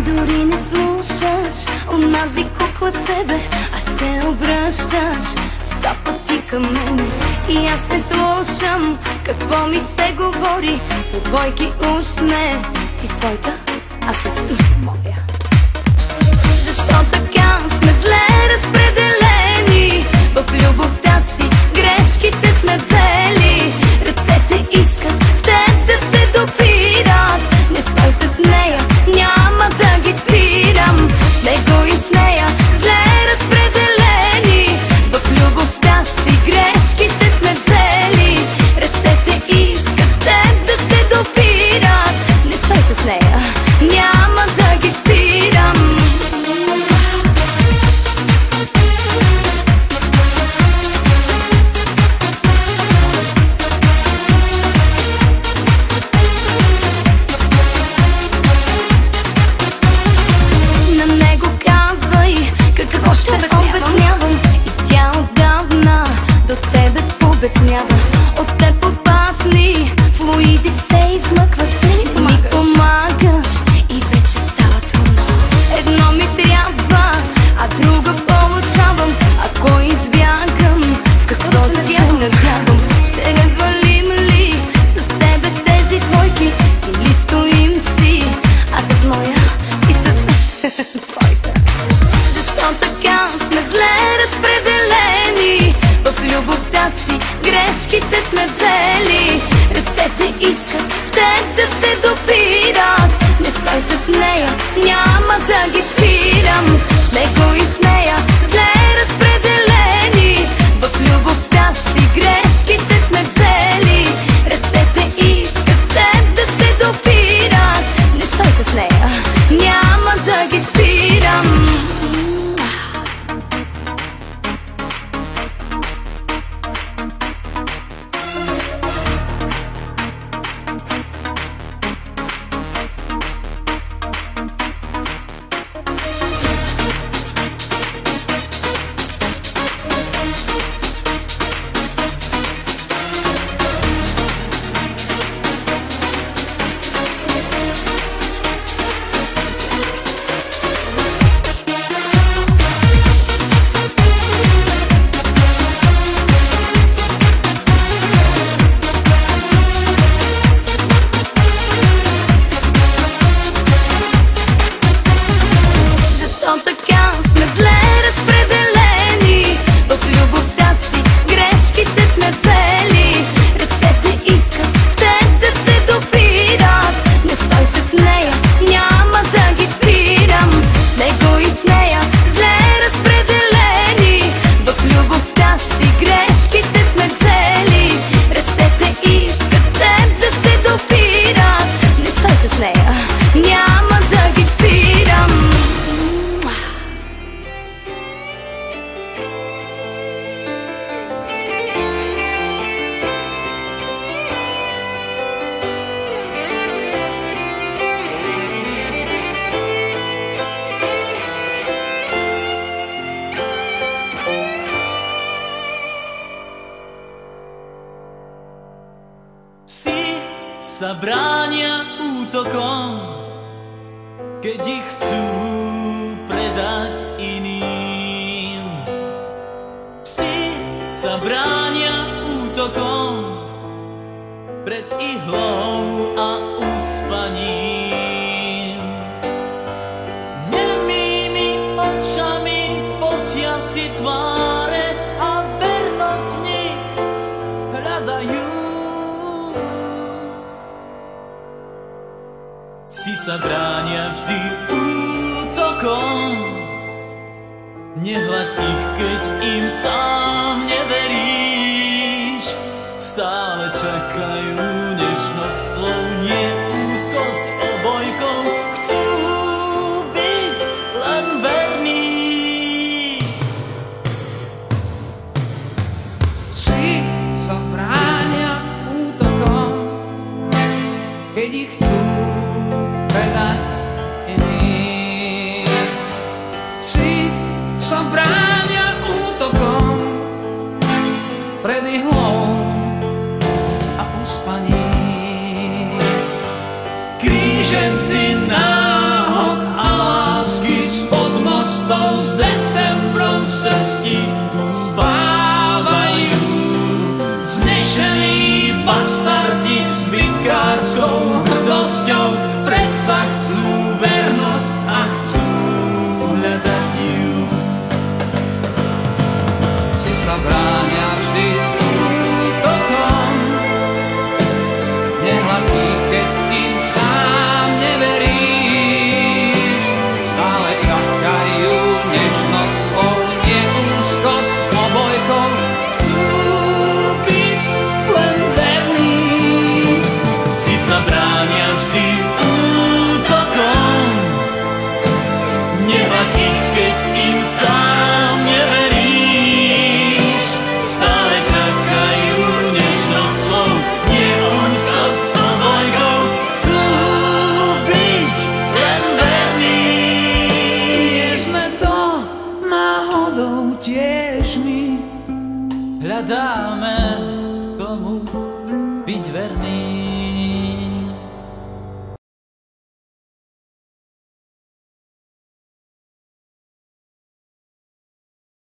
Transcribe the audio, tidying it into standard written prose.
дори не слушаш онази кукла с тебе, а се обръщаш 100 пъти към мен. И аз не слушам какво ми се говори, от двойки уж сме, ти с твоята, аз с моя. Защо така сме зле разпределени? В любовта си грешките сме взели. Ръцете искат в теб да се допират. Не стой с нея, няма да ги спирам. С него и с нея зле разпределени. В любовта си грешките сме взели. Ръцете искат в теб да се допират. Не стой с нея, няма да ги спирам. От теб опасни флуиди се измъкват. Ми помагаш и вече става трудно. Едно ми трябва, а друго получавам. Ако избягам, в какво да се надявам? Ще развалим ли с тебе тези двойки? Или стоим си, а с моя и с твоята? Защо така сме зле разпределени? В любовта си грешките сме взели. Ръцете искат в теб да се допират. Не стой с нея, няма да ги спирам. С него и с нея зле разпределени. В любовта си грешките сме взели. Ръцете искат в теб да се допират. Не стой с нея, няма да ги спирам. Zabránia útokom, keď ich chcú predať iným. Psi sa bránia útokom pred ihlou a uspaním. Nemými očami potia si tváre a vernosť v nich hľadajú. Psi sa bránia vždy útokom, nehľaď ich, keď im sám neveríš. Stále čakajú nežnosť slov, nie úzkosť obojkou. Chcú byť len verní. Psi sa bránia útokom, keď ich chcú predať iným. Psi sa bránia útokom pred ihlou a uspaním. Kríženci náhod a hľadáme, komu byť verný.